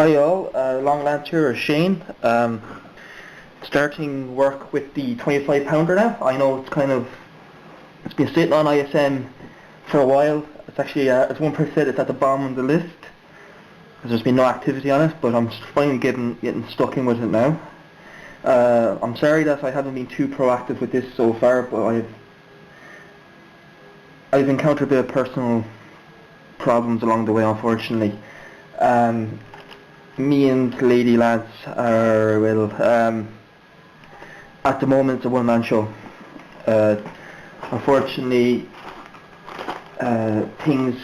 Hi all, long lads here, Shane. Starting work with the 25 pounder now. I know it's been sitting on ISM for a while. It's actually, as one person said, it's at the bottom of the list because there's been no activity on it, but I'm finally getting stuck in with it now. I'm sorry that I haven't been too proactive with this so far, but I've encountered a bit of personal problems along the way, unfortunately. Me and lady lads are, at the moment it's a one-man show. Unfortunately, things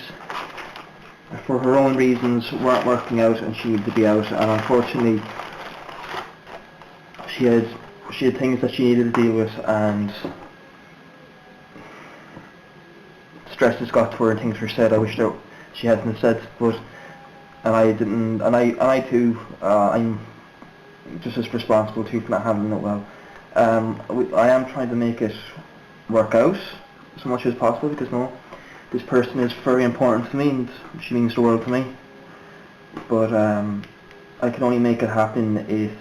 for her own reasons weren't working out and she needed to be out, and unfortunately she had things that she needed to deal with, and stress has got to her and things were said I wish that she hadn't said, but and I didn't, and I too, I'm just as responsible too for not handling it well. I am trying to make it work out as much as possible because this person is very important to me and she means the world to me. But I can only make it happen if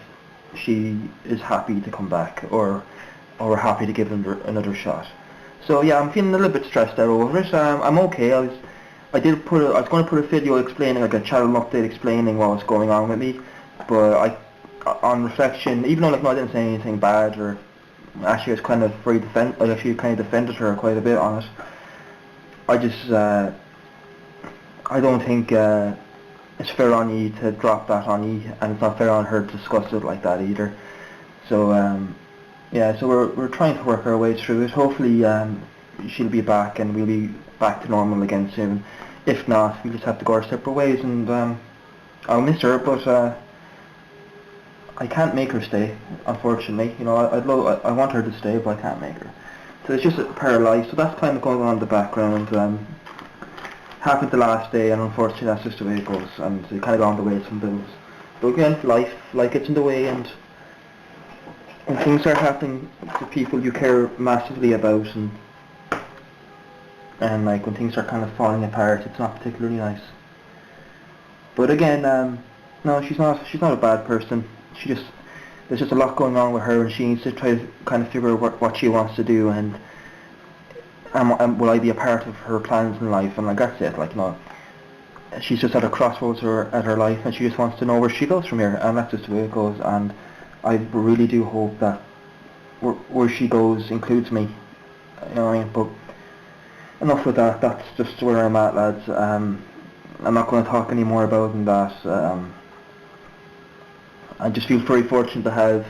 she is happy to come back or happy to give it another shot. So yeah, I'm feeling a little bit stressed out over it. I'm okay. I was going to put a video explaining, like a channel update explaining what was going on with me, but on reflection, even though I didn't say anything bad, or actually I was kind of defended her quite a bit on it. I don't think it's fair on you to drop that on you, and it's not fair on her to discuss it like that either. So yeah, so we're trying to work our way through it. Hopefully she'll be back and we'll be back to normal again soon. If not, we just have to go our separate ways, and I'll miss her, but I can't make her stay, unfortunately. You know, I want her to stay, but I can't make her. So it's just a pair of life. So that's kind of going on in the background. Happened the last day, and unfortunately that's just the way it goes, and it kind of got on the way of some bills. But again, life gets in the way, and when things are happening to people you care massively about, and like when things are kind of falling apart, it's not particularly nice. But again, no, she's not a bad person. There's just a lot going on with her, and she needs to try to kind of figure out what she wants to do, and will I be a part of her plans in life, and like that's it. Like, you know, she's just at a crossroads at her life, and she just wants to know where she goes from here, and that's just the way it goes. And I really do hope that where she goes includes me. You know what I mean? But enough with that. That's just where I'm at, lads. I'm not going to talk any more about it than that. I just feel very fortunate to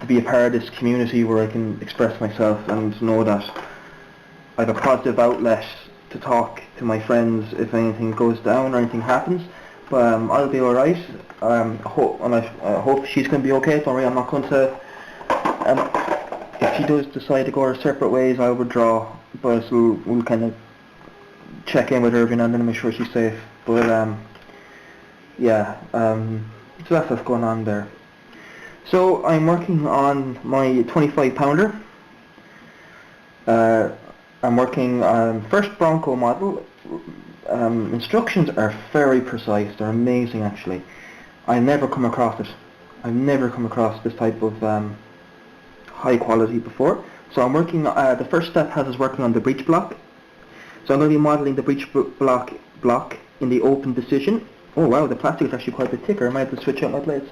be a part of this community where I can express myself and know that I have a positive outlet to talk to my friends if anything goes down or anything happens. But I'll be alright. I hope she's going to be okay. Don't worry, I'm not going to. If she does decide to go our separate ways, I'll withdraw. But we'll kind of check in with her every now and then to make sure she's safe. But yeah, so that's what's going on there. So I'm working on my 25 pounder. I'm working on first Bronco model. Instructions are very precise. They're amazing, actually. I've never come across it. I've never come across this type of high quality before. So I'm working. The first step has us working on the breech block. So I'm going to be modelling the breech block in the open position. Oh wow, the plastic is actually quite a bit thicker. I might have to switch out my blades.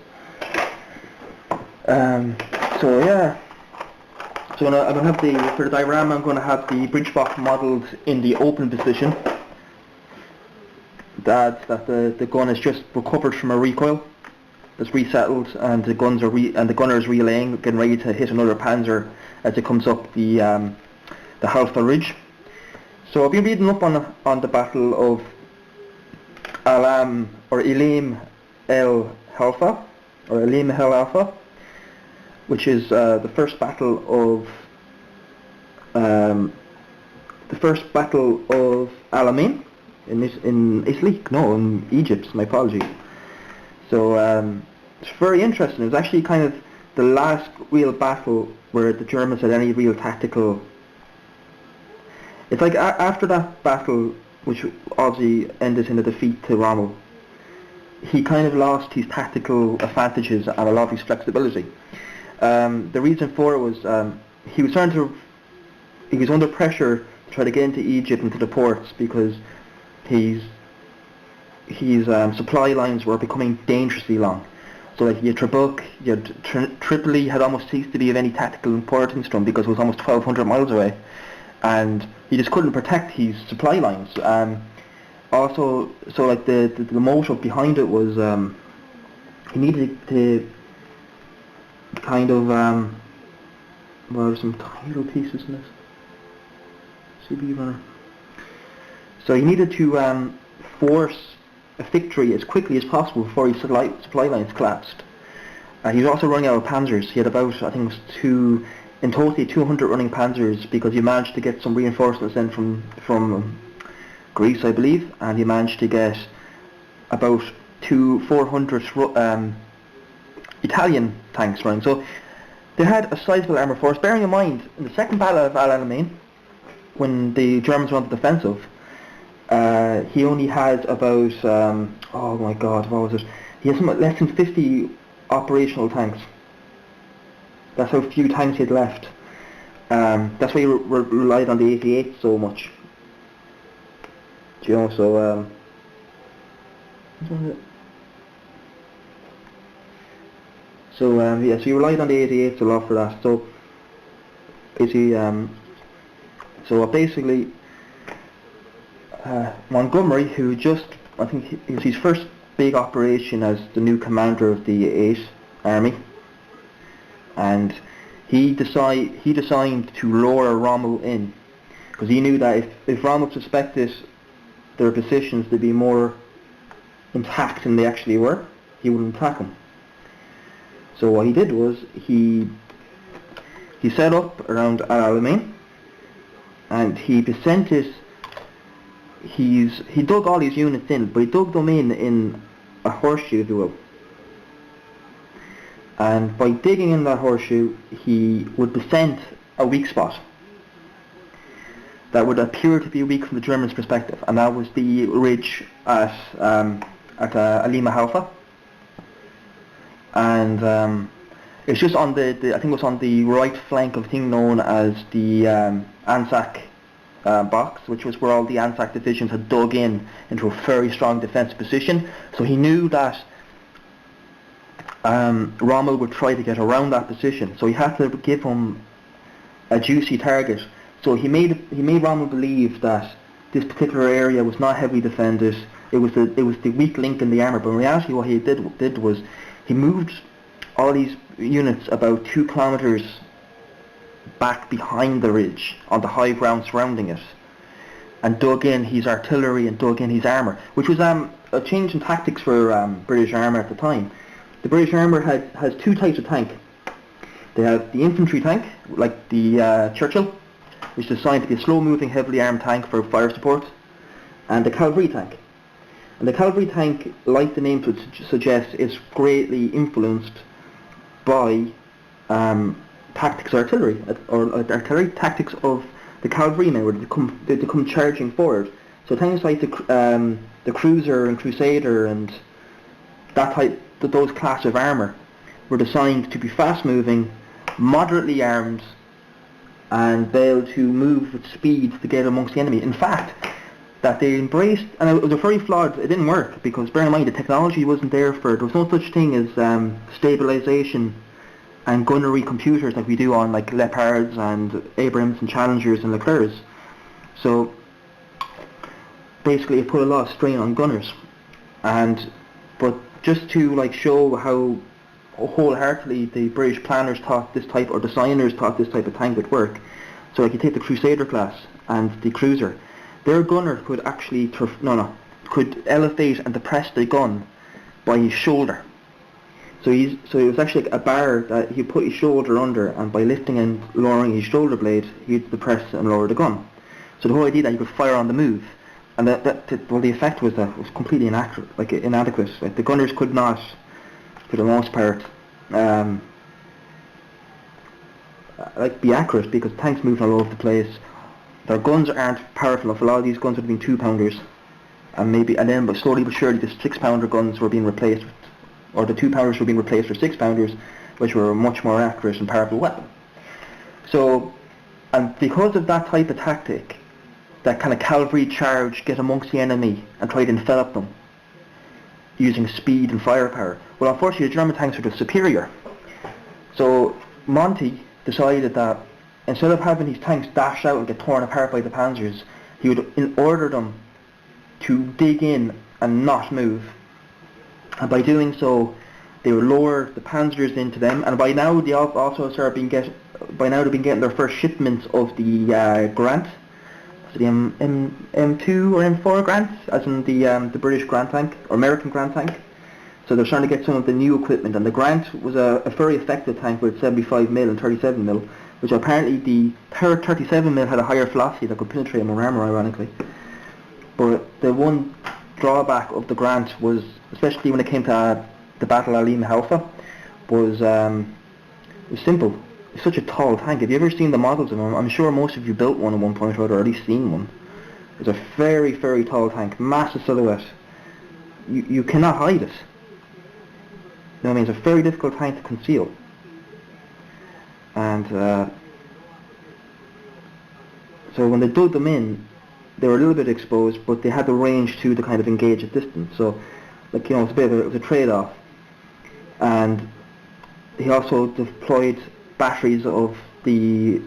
So yeah. So I'm going to have for the diorama, I'm going to have the breech block modelled in the open position. That the gun is just recovered from a recoil. It's resettled, and the gunner is relaying, getting ready to hit another Panzer as it comes up the Halfa ridge. So I've been reading up on the Battle of Elim el Halfa, or Elim el Halfa, which is the first battle of Alamein in Italy. No, in Egypt. My apologies. So it's very interesting. It was actually kind of the last real battle where the Germans had any real tactical. It's like after that battle, which obviously ended in a defeat to Rommel, he kind of lost his tactical advantages and a lot of his flexibility. The reason for it was he was under pressure to try to get into Egypt, into the ports, because his supply lines were becoming dangerously long. So like you had Trebuk, you had Tripoli had almost ceased to be of any tactical importance to him because it was almost 1,200 miles away, and he just couldn't protect his supply lines. Also, so like the motive behind it was he needed to kind of well, there's some title pieces in this. CB runner. So he needed to force a victory as quickly as possible before his supply lines collapsed. He was also running out of panzers. He had about, I think it was in total 200 running panzers, because he managed to get some reinforcements in from Greece, I believe, and he managed to get about 400 Italian tanks running. So they had a sizable armour force. Bearing in mind, in the second battle of Al Alamein, when the Germans were on the defensive, he only had about, oh my god, what was it? He had less than 50 operational tanks. That's how few tanks he had left. That's why he relied on the 88 so much. Do you know, so, yeah, so he relied on the 88s a lot for that. So, basically, Montgomery, who just, I think it was his first big operation as the new commander of the 8th Army, and he decided to lure Rommel in, because he knew that if Rommel suspected their positions to be more intact than they actually were, he wouldn't attack them. So what he did was he set up around Al Alamein, and he presented he dug all his units in, but he dug them in a horseshoe, if you will. And by digging in that horseshoe, he would present a weak spot that would appear to be weak from the Germans' perspective, and that was the ridge at Alima Halfa. And it's just on I think it was on the right flank of a thing known as the Anzac box, which was where all the Anzac divisions had dug into a very strong defensive position. So he knew that Rommel would try to get around that position, so he had to give him a juicy target. So he made Rommel believe that this particular area was not heavily defended. It was the weak link in the armour. But in reality, what he did was he moved all these units about 2 kilometres back behind the ridge on the high ground surrounding it, and dug in his artillery and dug in his armour, which was a change in tactics for British armour at the time. The British armour has 2 types of tank. They have the infantry tank, like the Churchill, which is designed to be a slow-moving, heavily armed tank for fire support, and the cavalry tank. And the cavalry tank, like the name would suggest, is greatly influenced by tactics of artillery, or artillery tactics of the cavalrymen, where they come charging forward. So things like the Cruiser and Crusader and those class of armour were designed to be fast-moving, moderately armed, and be able to move with speed to get amongst the enemy. In fact, that they embraced, and it was a very flawed, it didn't work, because bear in mind the technology wasn't there there was no such thing as stabilisation and gunnery computers like we do on like Leopards and Abrams and Challengers and Leclercs. So basically it put a lot of strain on gunners, but just to like show how wholeheartedly the British planners thought this type, or designers thought this type of tank would work. So like you take the Crusader class and the Cruiser, their gunner could actually could elevate and depress the gun by his shoulder. So it was actually a bar that he put his shoulder under, and by lifting and lowering his shoulder blade, he'd depress and lower the gun. So the whole idea that you could fire on the move, and the effect was that it was completely inaccurate, inadequate. Like the gunners could not, for the most part, be accurate, because tanks moving all over the place. Their guns aren't powerful enough. A lot of these guns would have been 2-pounders. and then but slowly but surely the 6-pounder guns were being replaced, or the 2-pounders were being replaced for 6-pounders, which were a much more accurate and powerful weapon. So, and because of that type of tactic, that kind of cavalry charge, get amongst the enemy and try to envelop them using speed and firepower. Well, unfortunately, the German tanks were just superior. So Monty decided that instead of having these tanks dash out and get torn apart by the panzers, he would order them to dig in and not move. And by doing so, they would lower the panzers into them. And by now, they also started they've been getting their first shipments of the Grant. So the M2 or M4 Grant, as in the British Grant tank, or American Grant tank. So they're trying to get some of the new equipment, and the Grant was a very effective tank with 75mm and 37mm, which apparently the 37mm had a higher velocity that could penetrate more armour, ironically. But the one drawback of the Grant was, especially when it came to the Battle of Halfa, was simple. It's such a tall tank. Have you ever seen the models of them? I'm sure most of you built one at one point or other, or at least seen one. It's a very, very tall tank, massive silhouette. You cannot hide it. You know what I mean? It's a very difficult tank to conceal. And so when they dug them in, they were a little bit exposed, but they had the range to kind of engage at distance. So, like, you know, it was a trade-off. And he also deployed batteries of the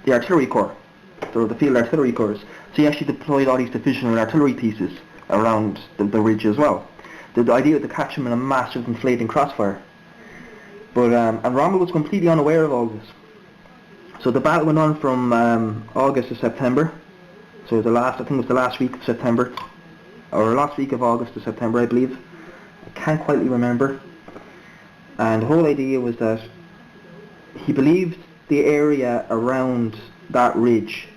artillery corps, or the field artillery corps. So he actually deployed all these divisional artillery pieces around the ridge as well. The idea was to catch them in a massive inflating crossfire. But and Rommel was completely unaware of all this. So the battle went on from August to September. So I think it was the last week of September, or last week of August to September, I believe. I can't quite remember. And the whole idea was that he believed the area around that ridge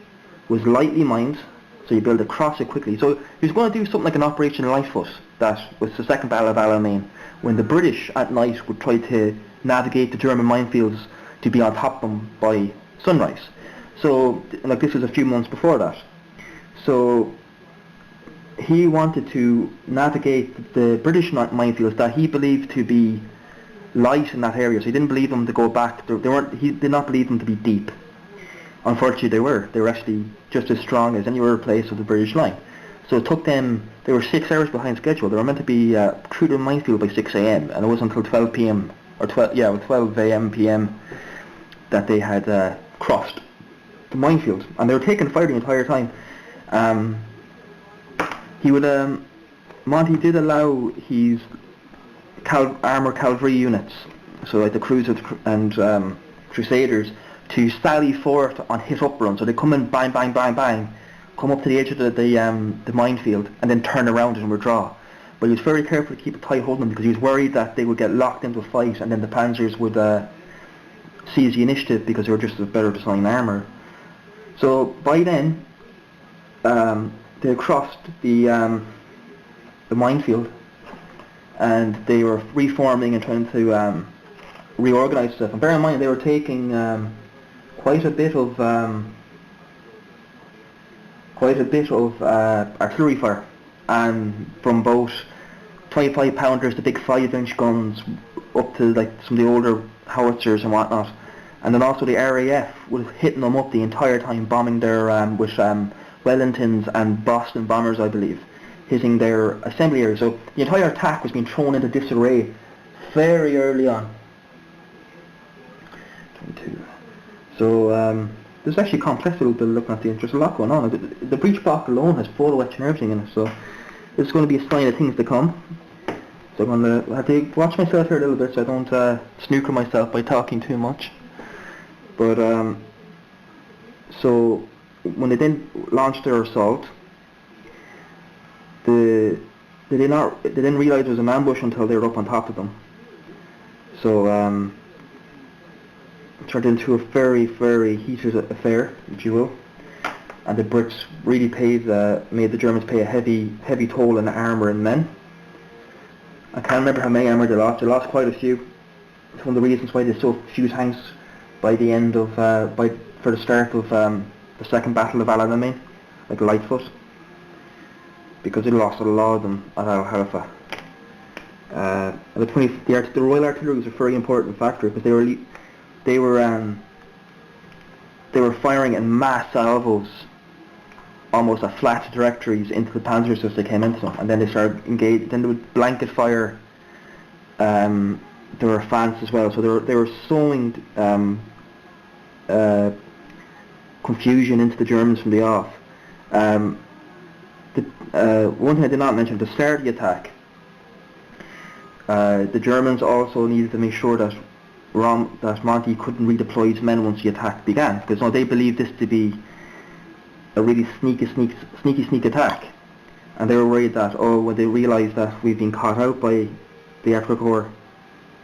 was lightly mined, so you build across it quickly. So he was going to do something like an Operation Lightfoot, that was the Second Battle of Alamein, when the British at night would try to navigate the German minefields to be on top of them by sunrise. So, like, this was a few months before that. So he wanted to navigate the British minefields that he believed to be light in that area, so he didn't believe them to go back. He did not believe them to be deep. Unfortunately, they were actually just as strong as any other place of the British line. So it took them, they were 6 hours behind schedule. They were meant to be through the minefield by 6 a.m. and it wasn't until 12 p.m. or 12 a.m. p.m. that they had crossed the minefield, and they were taking fire the entire time. Monty did allow his armoured cavalry units, so like the Cruisers and Crusaders, to sally forth on hit-up runs. So they come in, bang, bang, bang, bang, come up to the edge of the minefield, and then turn around and withdraw. But he was very careful to keep a tight hold on them, because he was worried that they would get locked into a fight, and then the Panzers would seize the initiative because they were just a better designed armour. So by then, they had crossed the minefield, and they were reforming and trying to reorganise stuff. And bear in mind, they were taking quite a bit of artillery fire, and from both 25 pounders to big 5-inch guns up to like some of the older howitzers and whatnot. And then also the RAF was hitting them up the entire time, bombing their with Wellingtons and Boston bombers, I believe, hitting their assembly area. So the entire attack was being thrown into disarray very early on. 22. So there's actually a complex little bit looking at the there's a lot going on. The breach block alone has photo etch and everything in it, so it's going to be a sign of things to come. So I'm going to have to watch myself here a little bit so I don't snooker myself by talking too much. But so when they then launched their assault, they didn't realise it was an ambush until they were up on top of them. So it turned into a very, very heated affair, if you will, and the Brits really made the Germans pay a heavy toll in armour and men. I can't remember how many armour they lost. They lost quite a few. It's one of the reasons why they so few tanks by the end of for the start of the Second Battle of Alamein, like Lightfoot. because they lost a lot of them at Halfa. The Royal Artillery was a very important factor because they were firing in mass salvos, almost at flat trajectories into the panzers as they came into them, and then they started engaged. Then they would blanket fire. There were advance as well, so they were sowing confusion into the Germans from the off. One thing I did not mention, the start of the attack, the Germans also needed to make sure that Monty couldn't redeploy his men once the attack began, because they believed this to be a really sneaky attack, and they were worried that when they realised that we've been caught out by the Afrika Korps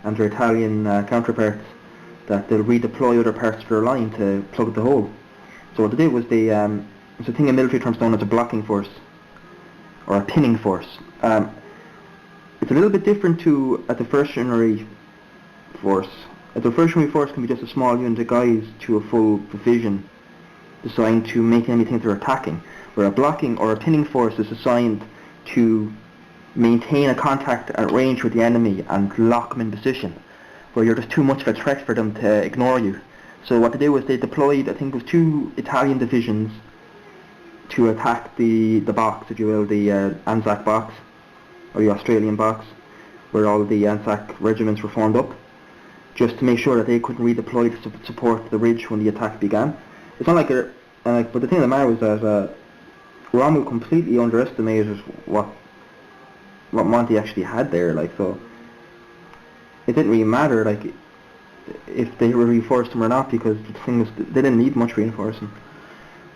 and their Italian counterparts, that they'll redeploy other parts of their line to plug the hole. So what they did was it's a thing in military terms known as a blocking force or a pinning force. It's a little bit different to a diversionary force. A diversionary force can be just a small unit of guys to a full division designed to make enemy think they're attacking, where a blocking or a pinning force is assigned to maintain a contact at range with the enemy and lock them in position, where you're just too much of a threat for them to ignore you. So what they did was they deployed, I think it was 2 Italian divisions to attack the box, if you will, the Anzac box, or the Australian box, where all the Anzac regiments were formed up, just to make sure that they couldn't redeploy to support the ridge when the attack began. It's not like but the thing of the matter was that Rommel completely underestimated what Monty actually had there. So it didn't really matter if they reinforced him or not, because the thing was they didn't need much reinforcing.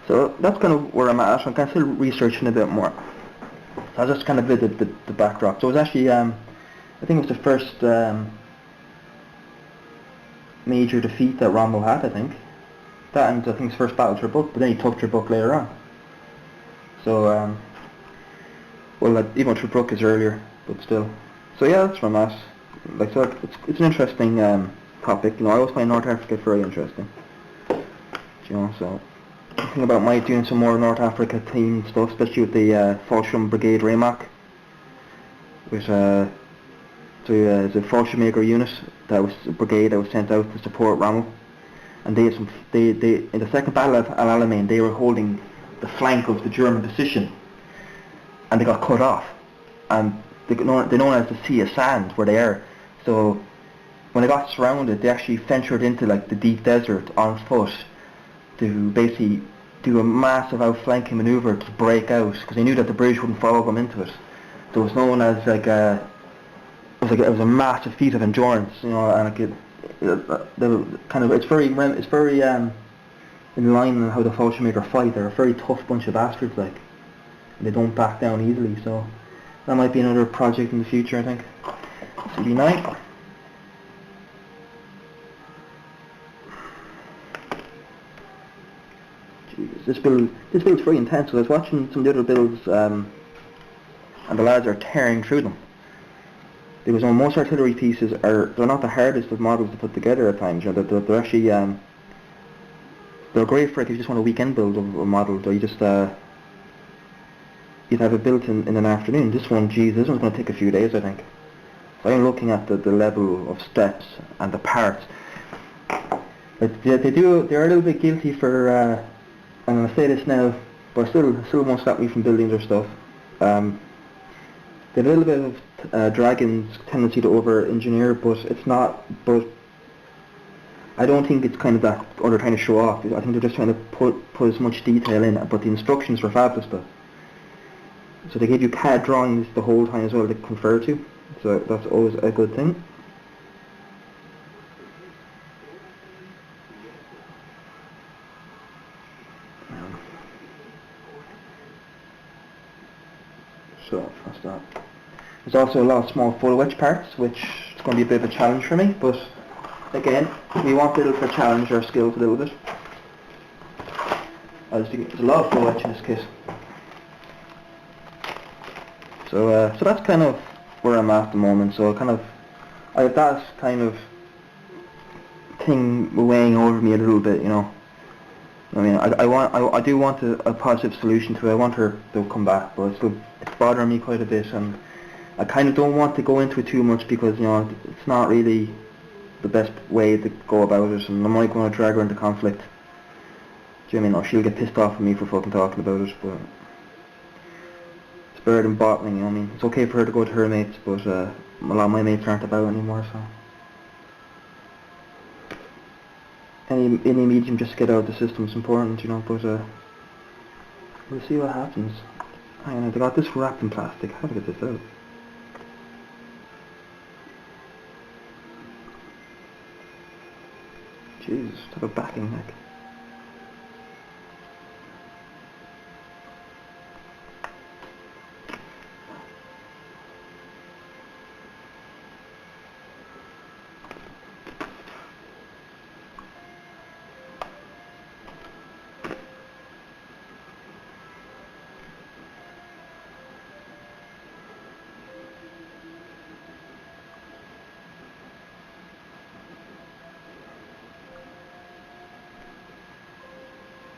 So that's kind of where I'm at. I'm kind of still researching a bit more. So I just kind of did the backdrop. So it was actually I think it was the first major defeat that Rommel had, I think. That and I think his first battle to Trabuk, but then he took Trabuk later on. So, even Trabuk is earlier, but still. So yeah, that's where I'm at. So it's an interesting topic. I always find North Africa very interesting. So thinking about doing some more North Africa team stuff, especially with the Fallschirm Brigade Rehmach, which the Fallschirmjäger unit that was a brigade that was sent out to support Rommel. And they in the second battle of Al Alamein, they were holding the flank of the German position, and they got cut off, and they're known as the Sea of Sand where they are. So when they got surrounded, they actually ventured into the deep desert on foot to basically do a massive outflanking maneuver to break out, because they knew that the British wouldn't follow them into it. So it was known as it was a massive feat of endurance, and it's very in line with how the Fallschirmjäger fight. They're a very tough bunch of bastards, and they don't back down easily. So that might be another project in the future, I think. CD9. Jesus, this build's very intense. So I was watching some of the other builds, and the lads are tearing through them. Because most artillery pieces they're not the hardest of models to put together at times. They're actually they're great for if you just want a weekend build of a model, or you just you'd have it built in an afternoon. This one's going to take a few days, I think. So I'm looking at the level of steps and the parts. They're a little bit guilty for I'm going to say this now, but still won't stop me from building their stuff. They have a little bit of Dragon's tendency to over-engineer, but it's not. But I don't think it's kind of that, or they're trying to show off. I think they're just trying to put as much detail in. But the instructions were fabulous stuff. So they give you CAD drawings the whole time as well to confer to. So that's always a good thing. So that's that. There's also a lot of small full wedge parts, which is going to be a bit of a challenge for me, but again, we want to challenge our skills a little bit. There's a lot of full wedge in this kit. So that's kind of where I'm at the moment. So I have that kind of thing weighing over me a little bit, I mean, I do want a positive solution to it. I want her to come back, but it's bothering me quite a bit, and I kind of don't want to go into it too much because, you know, it's not really the best way to go about it, and I'm only going to drag her into conflict. Do you know what I mean? Or she'll get pissed off at me for fucking talking about it, but it's better than bottling, you know what I mean? It's okay for her to go to her mates, but a lot of my mates aren't about it anymore, so. Any medium just to get out of the system is important, you know, but we'll see what happens. Hang on, they got this wrapped in plastic. How do I get this out? Jesus, have a backing neck.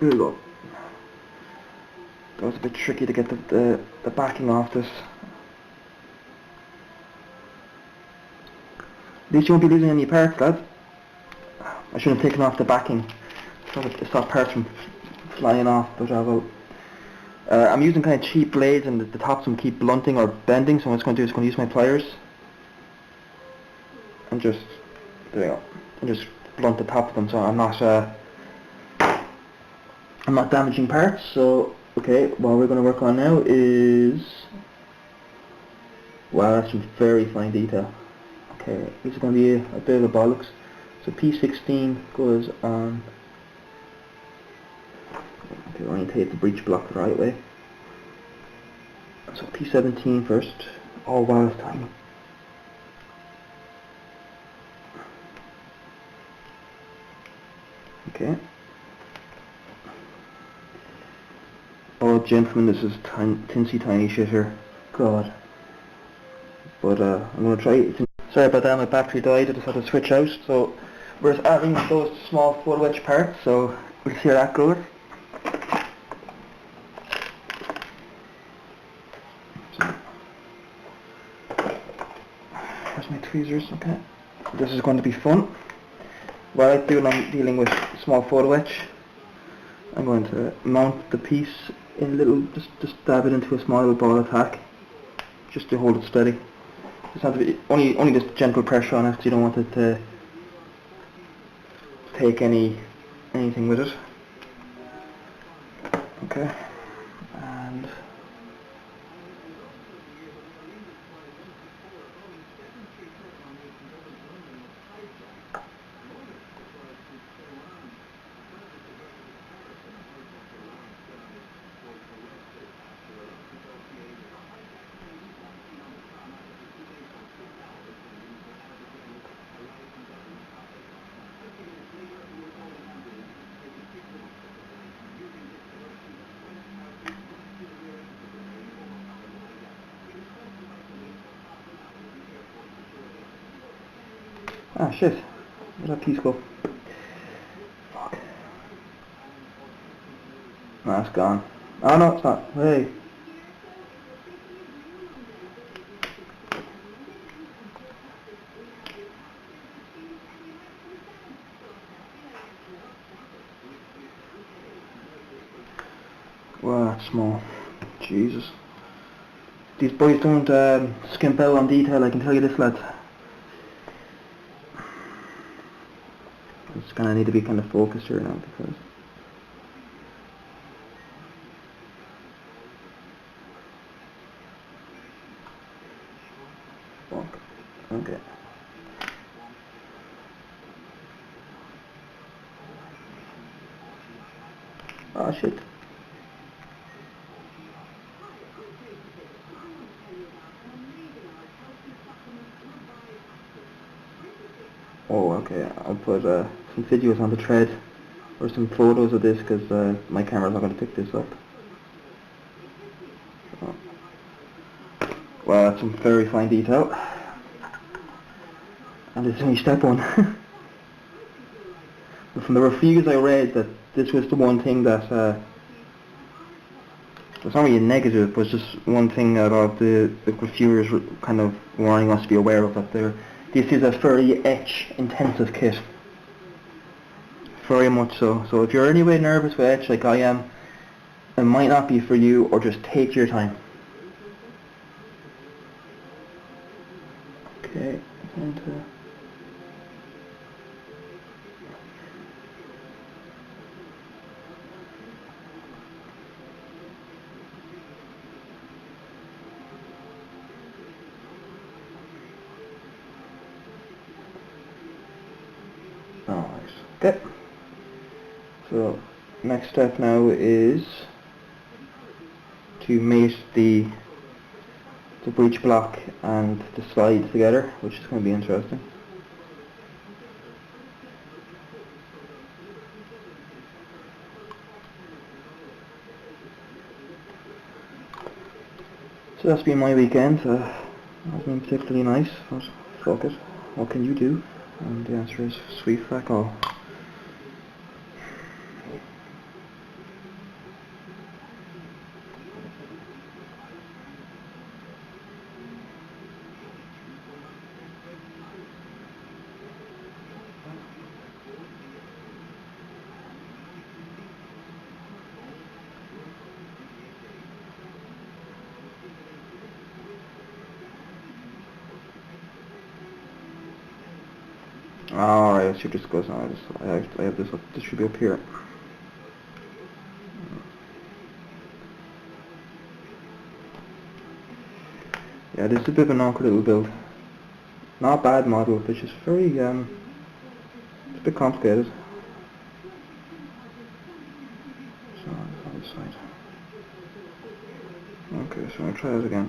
Here we go. That was a bit tricky to get the backing off this. At least you won't be losing any parts, lads. I should have taken off the backing so to stop parts from flying off, but I'm using kind of cheap blades, and the tops of them keep blunting or bending, so what I'm going to do is going to use my pliers and just, there we go, and just blunt the top of them so I'm not damaging parts. So, okay, what we're going to work on now is, wow, that's some very fine detail. Okay, this is going to be a bit of a bollocks. So P16 goes on, okay, orientate the breech block the right way. So P17 first. Oh wow, it's tiny. Okay. Oh gentlemen, this is tinsy tiny shit here. God. But I'm gonna try it. Sorry about that, my battery died, I just had to switch out. So we're just adding those small full wedge parts, so we'll see how that goes. Where's my tweezers? Okay. This is going to be fun. What I do when I'm dealing with small photo etch, I'm going to mount the piece in a little, just dab it into a small little ball attack, just to hold it steady. Just have to be only just gentle pressure on it, so you don't want it to take anything with it. Okay, and ah shit, where'd that piece go? Fuck. No, it's gone. Oh no, it's not. Hey. Wow, that's small. Jesus. These boys don't skimp out on detail, I can tell you this, lads. It's gonna need to be kind of focused here now because fuck. Okay. Oh shit. Oh, okay. I'll put some videos on the thread or some photos of this because my camera's not going to pick this up. So. Well, that's some very fine detail. And this is only step one. But from the reviews I read, that this was the one thing that it's not really negative, but it's just one thing that all the reviewers were kind of warning us to be aware of, that this is a very etch intensive kit. Very much so. So if you're anyway nervous with etch like I am, it might not be for you, or just take your time. Okay, alright. Okay. So next step now is to mate the breech block and the slides together, which is going to be interesting. So that's been my weekend. Hasn't been particularly nice, but fuck it. What can you do? And the answer is sweet frack all. Alright, let's see if this goes on. I have this up. This should be up here. Yeah, this is a bit of an awkward little build. Not a bad model, but just very it's a bit complicated. So on this side. Okay, so I'll try it again.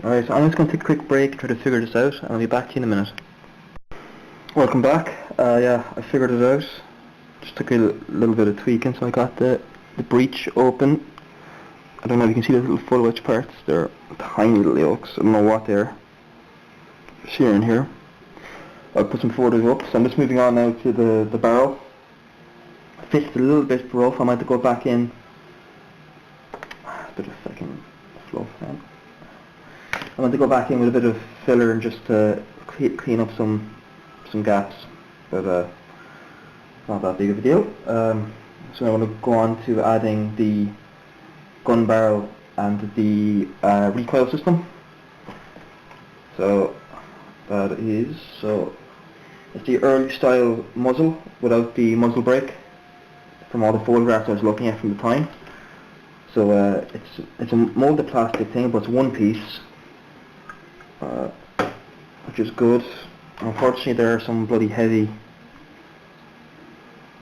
Alright, so I'm just going to take a quick break, try to figure this out, and I'll be back to you in a minute. Welcome back. Yeah, I figured it out. Just took a little bit of tweaking, so I got the breech open. I don't know if you can see those little full wedge parts. They're tiny little yolks. I don't know what they're. See in here. I'll put some photos up. So I'm just moving on now to the barrel. Fit's a little bit rough. I might have to go back in. A bit of fucking fluff then. I want to go back in with a bit of filler and just clean up some gaps, but not that big of a deal. So I want to go on to adding the gun barrel and the recoil system. So that is, it's the early style muzzle without the muzzle brake from all the photographs I was looking at from the time. So it's a molded plastic thing, but it's one piece. Which is good. Unfortunately, there are some bloody heavy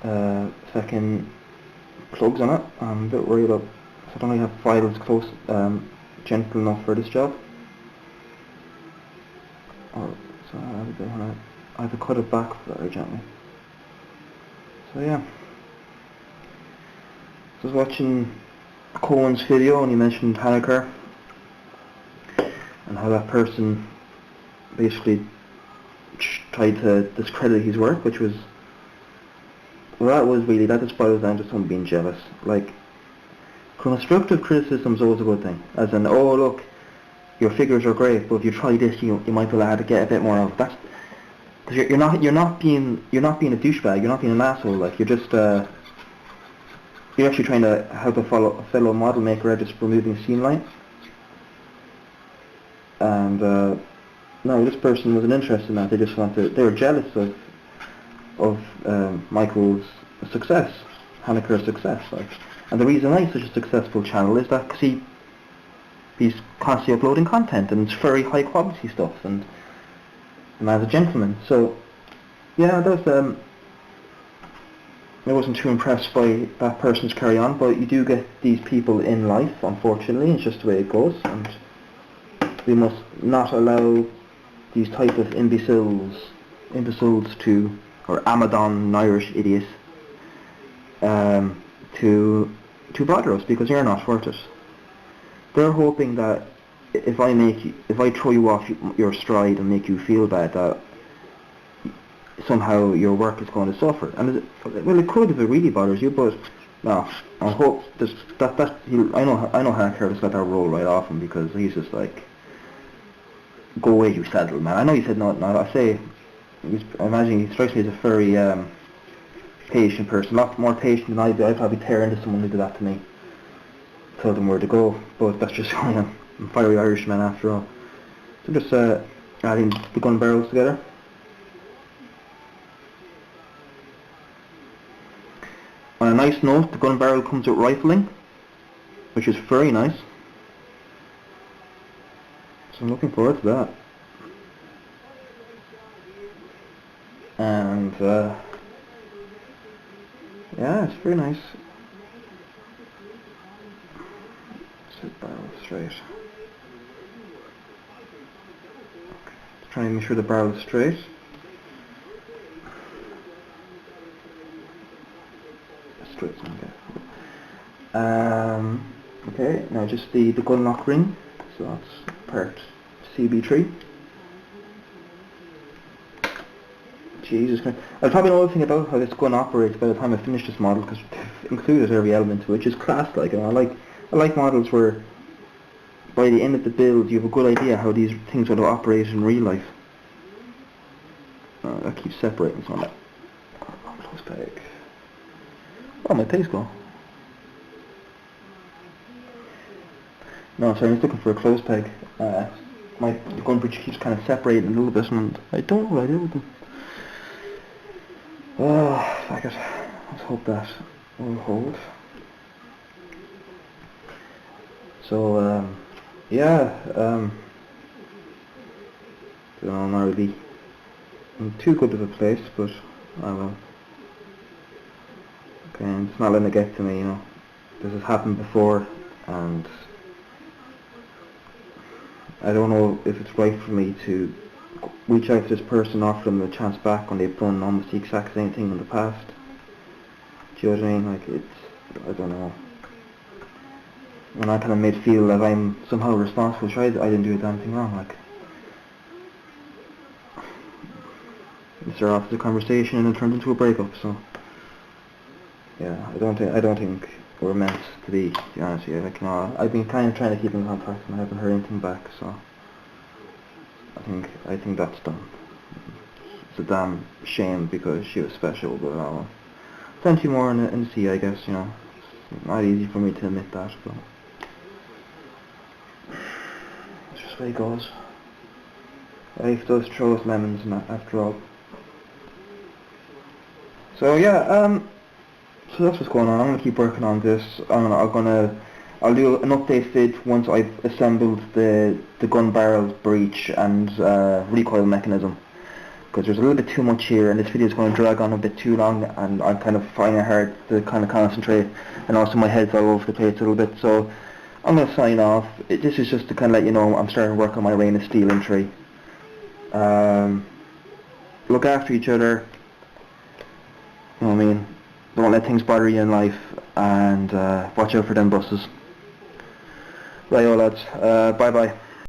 fucking plugs on it. I'm a bit worried about. So I don't really have files close, gentle enough for this job. So I have to cut it back very gently. So yeah. So I was watching Cohen's video and he mentioned Haneker and how that person basically tried to discredit his work, which was, well, that just boils down to someone being jealous. Like, constructive criticism is always a good thing, as in, oh look, your figures are great, but if you try this, you might be able to get a bit more of that. Because you're not being a douchebag, you're not being an asshole. Like, you're just you're actually trying to help a fellow model maker out, just removing a seam line. And no, this person wasn't interested in that. They were jealous of Michael's success, Haneker's success. Like, and the reason why he's such a successful channel is that because he's constantly uploading content and it's very high quality stuff, and the man's a gentleman. So yeah, I wasn't too impressed by that person's carry on, but you do get these people in life, unfortunately. It's just the way it goes, and we must not allow these type of imbeciles to, or Amadon Irish idiots, to bother us, because you're not worth it. They're hoping that if I throw you off your stride and make you feel bad, that somehow your work is going to suffer. And it could if it really bothers you, but no. I hope I know Hacker just let that roll right off him, because he's just like, go away, you saddle man. I know he said no. I say, I imagine he strikes me as a very patient person, a lot more patient than I'd be. I'd probably tear into someone who did that to me, tell them where to go. But that's just who I am. I'm a fiery Irishman after all. So just adding the gun barrels together. On a nice note, the gun barrel comes with rifling, which is very nice. So I'm looking forward to that. And yeah, it's very nice. Set barrel straight. Just trying to make sure the barrel is straight. Straight, okay. Okay, now just the gun lock ring. So that's part CB3. Jesus Christ. I'll probably know everything about how this gun operates by the time I finish this model, because I've included every element to it, which is class-like. And I like models where by the end of the build you have a good idea how these things are to operate in real life. I keep separating some of that. Close peg. Oh, my peg's gone. No, sorry, I was looking for a close peg. The gun bridge keeps kind of separating a little bit, and I don't know what I do with them. Oh, fuck it. Let's hope that will hold. So, yeah, I don't know, I'm not really in too good of a place, but I will. Okay, and it's not letting it get to me, you know. This has happened before, and I don't know if it's right for me to reach out to this person, offer them a chance back when they've done almost the exact same thing in the past. Do you know what I mean? Like, I don't know. When I kind of made feel that I'm somehow responsible, sure, I didn't do a damn thing wrong. Like, it started off as a conversation and it turned into a breakup. So, yeah, I don't think we're meant to be honest with you. Like, you know, I've been kind of trying to keep in contact and I haven't heard anything back. So, I think that's done. It's a damn shame because she was special, but plenty more in the sea, I guess. You know, it's not easy for me to admit that, but it's just the way it goes. Life does throw us lemons, after all. So yeah, so that's what's going on. I'm gonna keep working on this. I'll do an update vid once I've assembled the gun barrel breech and recoil mechanism, because there's a little bit too much here and this video is going to drag on a bit too long, and I'm kind of finding it hard to kind of concentrate, and also my head's all over the place a little bit. So I'm going to sign off. This is just to kind of let you know I'm starting to work on my Rain of Steel entry. Look after each other. You know what I mean? Don't let things bother you in life, and watch out for them buses. Right, all lads. Bye bye.